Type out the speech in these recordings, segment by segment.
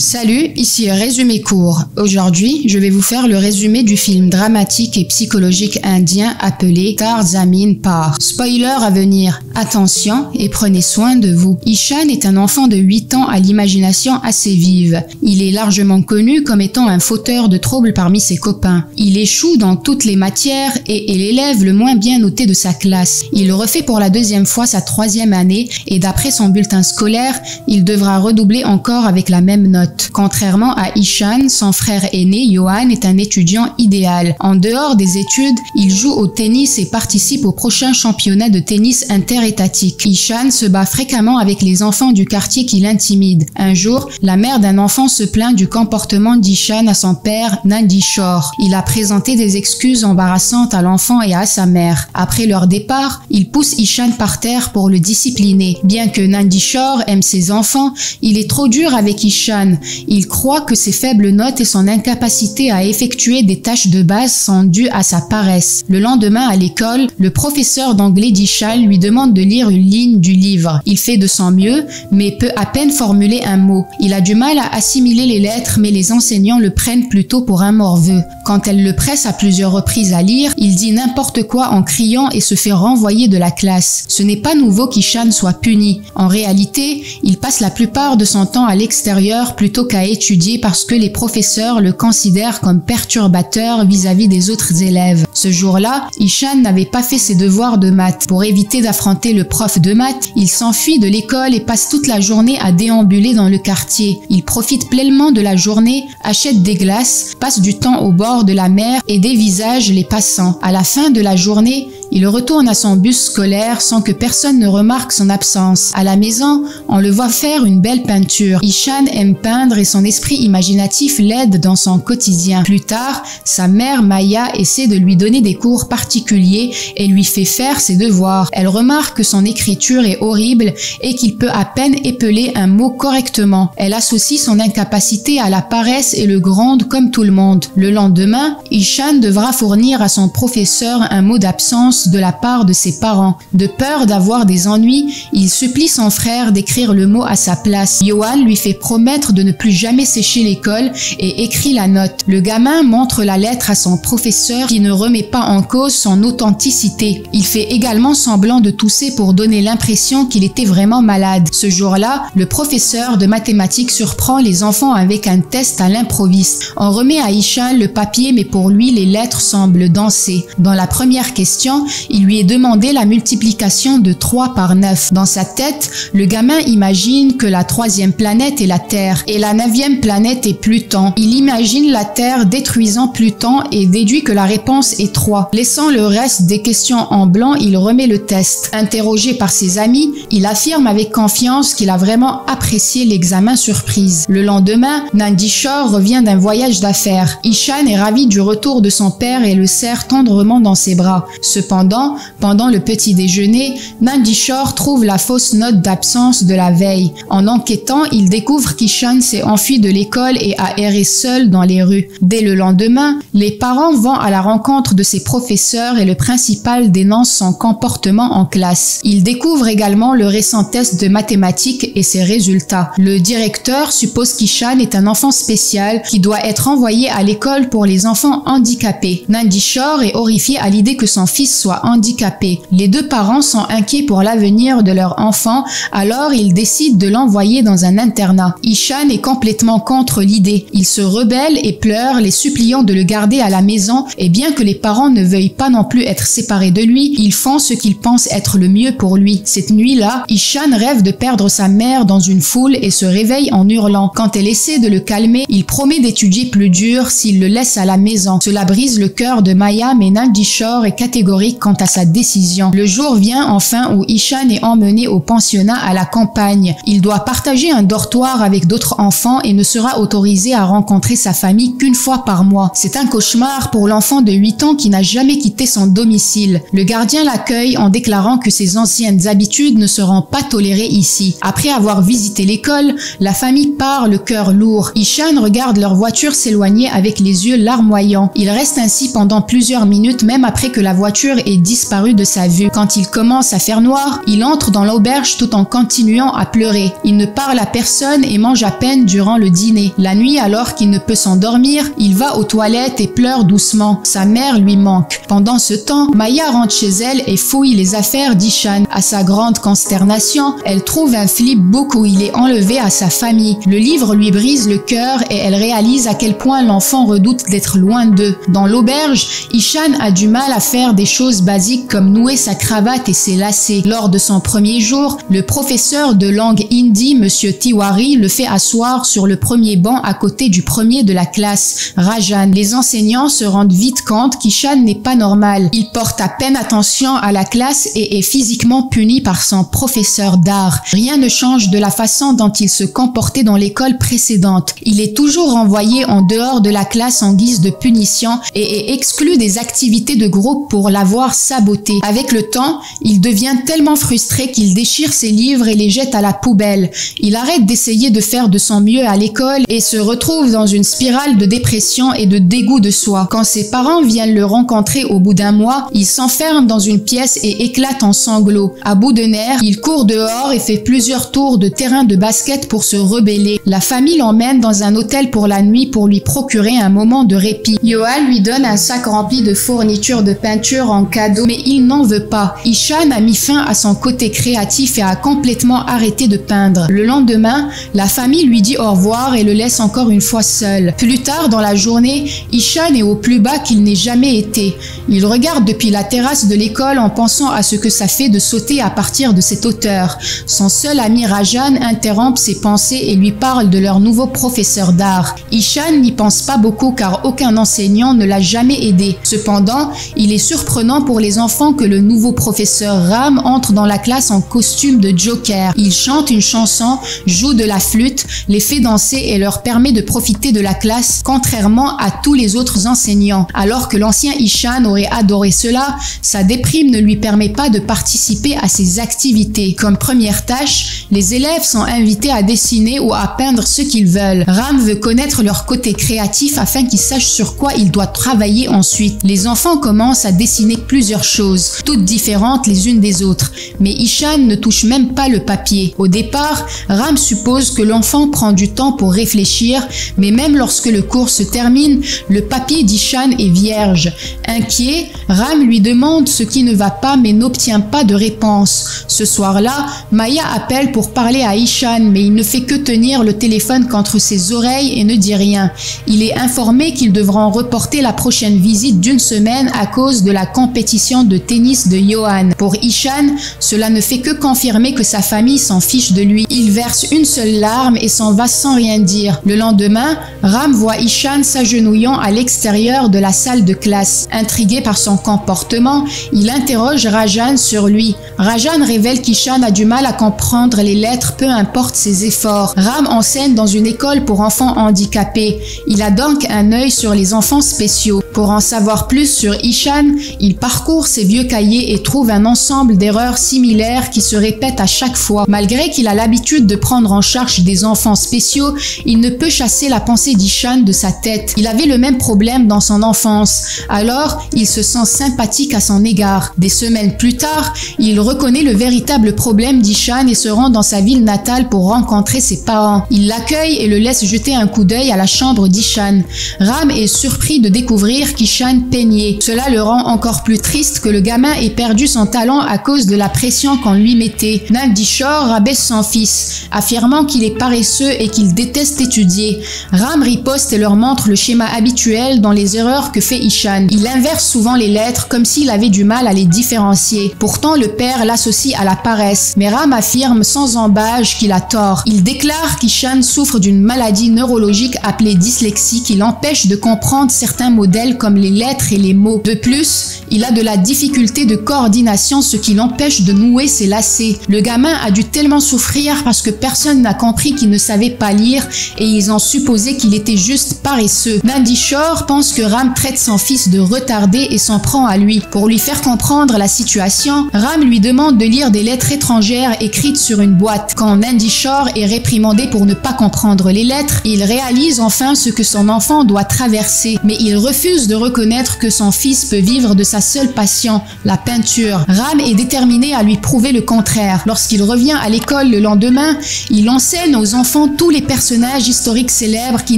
Salut, ici Résumé court. Aujourd'hui, je vais vous faire le résumé du film dramatique et psychologique indien appelé Tar Zameen Par. Spoiler à venir. Attention et prenez soin de vous. Ishan est un enfant de 8 ans à l'imagination assez vive. Il est largement connu comme étant un fauteur de troubles parmi ses copains. Il échoue dans toutes les matières et est l'élève le moins bien noté de sa classe. Il refait pour la deuxième fois sa 3e année et d'après son bulletin scolaire, il devra redoubler encore avec la même note. Contrairement à Ishan, son frère aîné, Johan, est un étudiant idéal. En dehors des études, il joue au tennis et participe au prochain championnat de tennis interétatique. Ishan se bat fréquemment avec les enfants du quartier qui l'intimident. Un jour, la mère d'un enfant se plaint du comportement d'Ishan à son père, Nandishore. Il a présenté des excuses embarrassantes à l'enfant et à sa mère. Après leur départ, il pousse Ishan par terre pour le discipliner. Bien que Nandishore aime ses enfants, il est trop dur avec Ishan. Il croit que ses faibles notes et son incapacité à effectuer des tâches de base sont dues à sa paresse. Le lendemain à l'école, le professeur d'anglais d'Ishan lui demande de lire une ligne du livre. Il fait de son mieux, mais peut à peine formuler un mot. Il a du mal à assimiler les lettres, mais les enseignants le prennent plutôt pour un morveux. Quand elle le presse à plusieurs reprises à lire, il dit n'importe quoi en criant et se fait renvoyer de la classe. Ce n'est pas nouveau qu'Ishan soit puni. En réalité, il passe la plupart de son temps à l'extérieur plutôt qu'à étudier parce que les professeurs le considèrent comme perturbateur vis-à-vis des autres élèves. Ce jour-là, Ishan n'avait pas fait ses devoirs de maths. Pour éviter d'affronter le prof de maths, il s'enfuit de l'école et passe toute la journée à déambuler dans le quartier. Il profite pleinement de la journée, achète des glaces, passe du temps au bord de la mer et dévisage les passants. À la fin de la journée, il retourne à son bus scolaire sans que personne ne remarque son absence. À la maison, on le voit faire une belle peinture. Ishan aime peindre et son esprit imaginatif l'aide dans son quotidien. Plus tard, sa mère Maya essaie de lui donner des cours particuliers et lui fait faire ses devoirs. Elle remarque que son écriture est horrible et qu'il peut à peine épeler un mot correctement. Elle associe son incapacité à la paresse et le gronde comme tout le monde. Le lendemain, Ishan devra fournir à son professeur un mot d'absence de la part de ses parents. De peur d'avoir des ennuis, il supplie son frère d'écrire le mot à sa place. Johan lui fait promettre de ne plus jamais sécher l'école et écrit la note. Le gamin montre la lettre à son professeur qui ne remet pas en cause son authenticité. Il fait également semblant de tousser pour donner l'impression qu'il était vraiment malade. Ce jour-là, le professeur de mathématiques surprend les enfants avec un test à l'improviste. On remet à Ishan le papier mais pour lui les lettres semblent danser. Dans la première question, il lui est demandé la multiplication de 3 par 9. Dans sa tête, le gamin imagine que la 3e planète est la Terre et la 9e planète est Pluton. Il imagine la Terre détruisant Pluton et déduit que la réponse est 3. Laissant le reste des questions en blanc, il remet le test. Interrogé par ses amis, il affirme avec confiance qu'il a vraiment apprécié l'examen surprise. Le lendemain, Nandishore revient d'un voyage d'affaires. Ishan est ravi du retour de son père et le serre tendrement dans ses bras. Cependant, pendant le petit déjeuner, Nandishore trouve la fausse note d'absence de la veille. En enquêtant, il découvre qu'Ishan s'est enfui de l'école et a erré seul dans les rues. Dès le lendemain, les parents vont à la rencontre de ses professeurs et le principal dénonce son comportement en classe. Il découvre également le récent test de mathématiques et ses résultats. Le directeur suppose qu'Ishan est un enfant spécial qui doit être envoyé à l'école pour les enfants handicapés. Nandishore est horrifié à l'idée que son fils soit handicapé. Les deux parents sont inquiets pour l'avenir de leur enfant, alors ils décident de l'envoyer dans un internat. Ishan est complètement contre l'idée. Il se rebelle et pleure, les suppliant de le garder à la maison, et bien que les parents ne veuillent pas non plus être séparés de lui, ils font ce qu'ils pensent être le mieux pour lui. Cette nuit-là, Ishan rêve de perdre sa mère dans une foule et se réveille en hurlant. Quand elle essaie de le calmer, il promet d'étudier plus dur s'il le laisse à la maison. Cela brise le cœur de Maya, mais Nandishore est catégorique quant à sa décision. Le jour vient enfin où Ishan est emmené au pensionnat à la campagne. Il doit partager un dortoir avec d'autres enfants et ne sera autorisé à rencontrer sa famille qu'une fois par mois. C'est un cauchemar pour l'enfant de 8 ans qui n'a jamais quitté son domicile. Le gardien l'accueille en déclarant que ses anciennes habitudes ne seront pas tolérées ici. Après avoir visité l'école, la famille part le cœur lourd. Ishan regarde leur voiture s'éloigner avec les yeux larmoyants. Il reste ainsi pendant plusieurs minutes même après que la voiture est disparu de sa vue. Quand il commence à faire noir, il entre dans l'auberge tout en continuant à pleurer. Il ne parle à personne et mange à peine durant le dîner. La nuit, alors qu'il ne peut s'endormir, il va aux toilettes et pleure doucement. Sa mère lui manque. Pendant ce temps, Maya rentre chez elle et fouille les affaires d'Ishan. À sa grande consternation, elle trouve un flipbook où il est enlevé à sa famille. Le livre lui brise le cœur et elle réalise à quel point l'enfant redoute d'être loin d'eux. Dans l'auberge, Ishan a du mal à faire des choses basiques comme nouer sa cravate et ses lacets. Lors de son premier jour, le professeur de langue hindi, Monsieur Tiwari, le fait asseoir sur le premier banc à côté du premier de la classe, Rajan. Les enseignants se rendent vite compte qu'Ishan n'est pas normal. Il porte à peine attention à la classe et est physiquement puni par son professeur d'art. Rien ne change de la façon dont il se comportait dans l'école précédente. Il est toujours renvoyé en dehors de la classe en guise de punition et est exclu des activités de groupe pour l'avoir saboté. Avec le temps, il devient tellement frustré qu'il déchire ses livres et les jette à la poubelle. Il arrête d'essayer de faire de son mieux à l'école et se retrouve dans une spirale de dépression et de dégoût de soi. Quand ses parents viennent le rencontrer au bout d'un mois, il s'enferme dans une pièce et éclate en sanglots. À bout de nerfs, il court dehors et fait plusieurs tours de terrain de basket pour se rebeller. La famille l'emmène dans un hôtel pour la nuit pour lui procurer un moment de répit. Yohan lui donne un sac rempli de fournitures de peinture en cadeau, mais il n'en veut pas. Ishan a mis fin à son côté créatif et a complètement arrêté de peindre. Le lendemain, la famille lui dit au revoir et le laisse encore une fois seul. Plus tard dans la journée, Ishan est au plus bas qu'il n'ait jamais été. Il regarde depuis la terrasse de l'école en pensant à ce que ça fait de sauter à partir de cette hauteur. Son seul ami Rajan interrompt ses pensées et lui parle de leur nouveau professeur d'art. Ishan n'y pense pas beaucoup car aucun enseignant ne l'a jamais aidé. Cependant, il est surprenant pour les enfants que le nouveau professeur Ram entre dans la classe en costume de Joker. Il chante une chanson, joue de la flûte, les fait danser et leur permet de profiter de la classe, contrairement à tous les autres enseignants. Alors que l'ancien Ishan aurait adoré cela, sa déprime ne lui permet pas de participer à ses activités. Comme première tâche, les élèves sont invités à dessiner ou à peindre ce qu'ils veulent. Ram veut connaître leur côté créatif afin qu'ils sachent sur quoi il doit travailler ensuite. Les enfants commencent à dessiner plusieurs choses, toutes différentes les unes des autres, mais Ishan ne touche même pas le papier. Au départ, Ram suppose que l'enfant prend du temps pour réfléchir, mais même lorsque le cours se termine, le papier d'Ishan est vierge. Inquiet, Ram lui demande ce qui ne va pas mais n'obtient pas de réponse. Ce soir-là, Maya appelle pour parler à Ishan, mais il ne fait que tenir le téléphone contre ses oreilles et ne dit rien. Il est informé qu'ils devront reporter la prochaine visite d'une semaine à cause de la compétition de tennis de Yohan. Pour Ishan, cela ne fait que confirmer que sa famille s'en fiche de lui. Il verse une seule larme et s'en va sans rien dire. Le lendemain, Ram voit Ishan s'agenouillant à l'extérieur de la salle de classe. Intrigué par son comportement, il interroge Rajan sur lui. Rajan révèle qu'Ishan a du mal à comprendre les lettres, peu importe ses efforts. Ram enseigne dans une école pour enfants handicapés. Il a donc un œil sur les enfants spéciaux. Pour en savoir plus sur Ishan, il parcourt ses vieux cahiers et trouve un ensemble d'erreurs similaires qui se répètent à chaque fois. Malgré qu'il a l'habitude de prendre en charge des enfants spéciaux, il ne peut chasser la pensée d'Ishan de sa tête. Il avait le même problème dans son enfance, alors il se sent sympathique à son égard. Des semaines plus tard, il reconnaît le véritable problème d'Ishan et se rend dans sa ville natale pour rencontrer ses parents. Il l'accueille et le laisse jeter un coup d'œil à la chambre d'Ishan. Ram est surpris de découvrir qu'Ishan peignait. Cela le rend encore plus triste que le gamin ait perdu son talent à cause de la pression qu'on lui mettait. Nandishore rabaisse son fils, affirmant qu'il est paresseux et qu'il déteste étudier. Ram riposte et leur montre le schéma habituel dans les erreurs que fait Ishan. Il inverse souvent les lettres comme s'il avait du mal à les différencier. Pourtant, le père l'associe à la paresse, mais Ram affirme sans embâche qu'il a tort. Il déclare qu'Ishan souffre d'une maladie neurologique appelée dyslexie qui l'empêche de comprendre certains modèles comme les lettres et les mots. De plus, il a de la difficulté de coordination, ce qui l'empêche de nouer ses lacets. Le gamin a dû tellement souffrir parce que personne n'a compris qu'il ne savait pas lire et ils ont supposé qu'il était juste paresseux. Nandishore pense que Ram traite son fils de retardé et s'en prend à lui. Pour lui faire comprendre la situation, Ram lui demande de lire des lettres étrangères écrites sur une boîte. Quand Nandishore est réprimandé pour ne pas comprendre les lettres, il réalise enfin ce que son enfant doit traverser, mais il refuse de reconnaître que son fils peut vivre de sa seule passion, la peinture. Ram est déterminé à lui prouver le contraire. Lorsqu'il revient à l'école le lendemain, il enseigne aux enfants tous les personnages historiques célèbres qui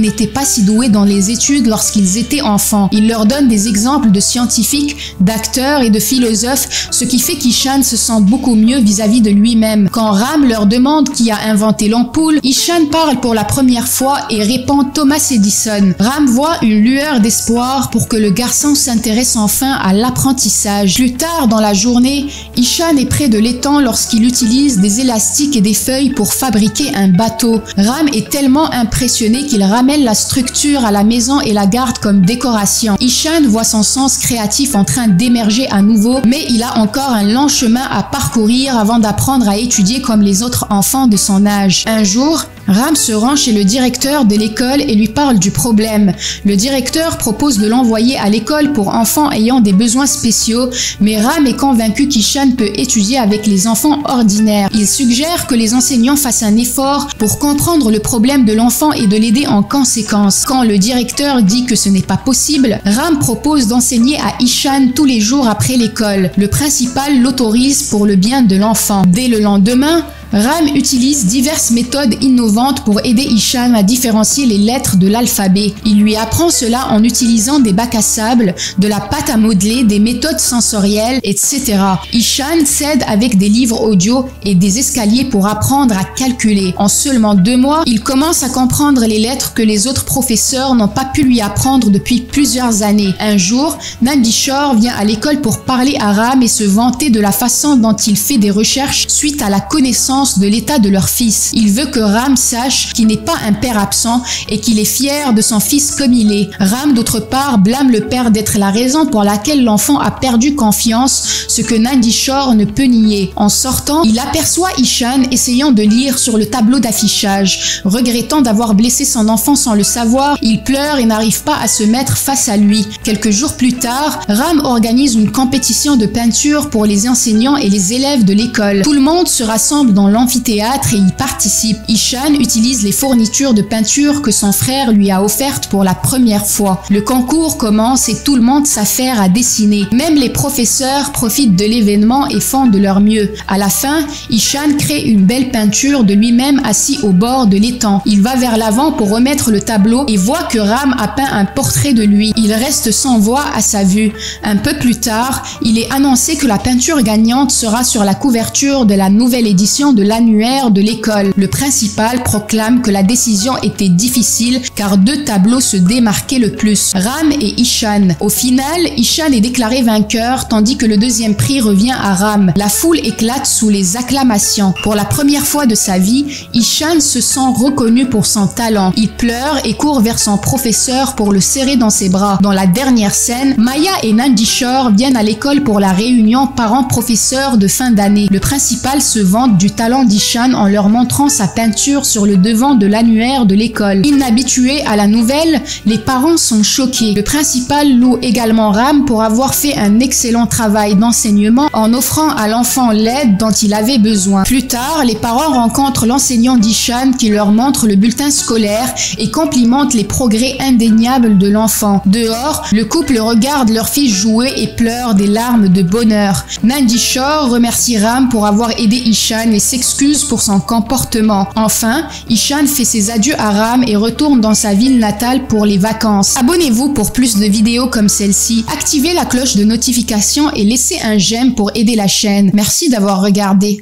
n'étaient pas si doués dans les études lorsqu'ils étaient enfants. Il leur donne des exemples de scientifiques, d'acteurs et de philosophes, ce qui fait qu'Ishan se sent beaucoup mieux vis-à-vis de lui-même. Quand Ram leur demande qui a inventé l'ampoule, Ishan parle pour la première fois et répond Thomas Edison. Ram voit une lueur d'espoir pour que le garçon s'intéresse enfin à l'apprentissage. Plus tard dans la journée, Ishan est près de l'étang lorsqu'il utilise des élastiques et des feuilles pour fabriquer un bateau. Ram est tellement impressionné qu'il ramène la structure à la maison et la garde comme décoration. Ishan voit son sens créatif en train d'émerger à nouveau, mais il a encore un long chemin à parcourir avant d'apprendre à étudier comme les autres enfants de son âge. Un jour, Ram se rend chez le directeur de l'école et lui parle du problème. Le directeur propose de l'envoyer à l'école pour enfants ayant des besoins spéciaux, mais Ram est convaincu qu'Ishan peut étudier avec les enfants ordinaires. Il suggère que les enseignants fassent un effort pour comprendre le problème de l'enfant et de l'aider en conséquence. Quand le directeur dit que ce n'est pas possible, Ram propose d'enseigner à Ishan tous les jours après l'école. Le principal l'autorise pour le bien de l'enfant. Dès le lendemain, Ram utilise diverses méthodes innovantes pour aider Ishan à différencier les lettres de l'alphabet. Il lui apprend cela en utilisant des bacs à sable, de la pâte à modeler, des méthodes sensorielles, etc. Ishan s'aide avec des livres audio et des escaliers pour apprendre à calculer. En seulement 2 mois, il commence à comprendre les lettres que les autres professeurs n'ont pas pu lui apprendre depuis plusieurs années. Un jour, Nandishore vient à l'école pour parler à Ram et se vanter de la façon dont il fait des recherches suite à la connaissance de l'état de leur fils. Il veut que Ram sache qu'il n'est pas un père absent et qu'il est fier de son fils comme il est. Ram, d'autre part, blâme le père d'être la raison pour laquelle l'enfant a perdu confiance, ce que Nandishore ne peut nier. En sortant, il aperçoit Ishan essayant de lire sur le tableau d'affichage. Regrettant d'avoir blessé son enfant sans le savoir, il pleure et n'arrive pas à se mettre face à lui. Quelques jours plus tard, Ram organise une compétition de peinture pour les enseignants et les élèves de l'école. Tout le monde se rassemble dans l'amphithéâtre et y participe. Ishan utilise les fournitures de peinture que son frère lui a offertes pour la première fois. Le concours commence et tout le monde s'affaire à dessiner. Même les professeurs profitent de l'événement et font de leur mieux. À la fin, Ishan crée une belle peinture de lui-même assis au bord de l'étang. Il va vers l'avant pour remettre le tableau et voit que Ram a peint un portrait de lui. Il reste sans voix à sa vue. Un peu plus tard, il est annoncé que la peinture gagnante sera sur la couverture de la nouvelle édition de l'annuaire de l'école. Le principal proclame que la décision était difficile car 2 tableaux se démarquaient le plus, Ram et Ishan. Au final, Ishan est déclaré vainqueur tandis que le 2e prix revient à Ram. La foule éclate sous les acclamations. Pour la première fois de sa vie, Ishan se sent reconnu pour son talent. Il pleure et court vers son professeur pour le serrer dans ses bras. Dans la dernière scène, Maya et Nandishore viennent à l'école pour la réunion parents-professeurs de fin d'année. Le principal se vante du talent d'Ishan en leur montrant sa peinture sur le devant de l'annuaire de l'école. Inhabitués à la nouvelle, les parents sont choqués. Le principal loue également Ram pour avoir fait un excellent travail d'enseignement en offrant à l'enfant l'aide dont il avait besoin. Plus tard, les parents rencontrent l'enseignant d'Ishan qui leur montre le bulletin scolaire et complimente les progrès indéniables de l'enfant. Dehors, le couple regarde leur fils jouer et pleure des larmes de bonheur. Nandishore remercie Ram pour avoir aidé Ishan et s'excuse pour son comportement. Enfin, Ishan fait ses adieux à Ram et retourne dans sa ville natale pour les vacances. Abonnez-vous pour plus de vidéos comme celle-ci, activez la cloche de notification et laissez un j'aime pour aider la chaîne. Merci d'avoir regardé.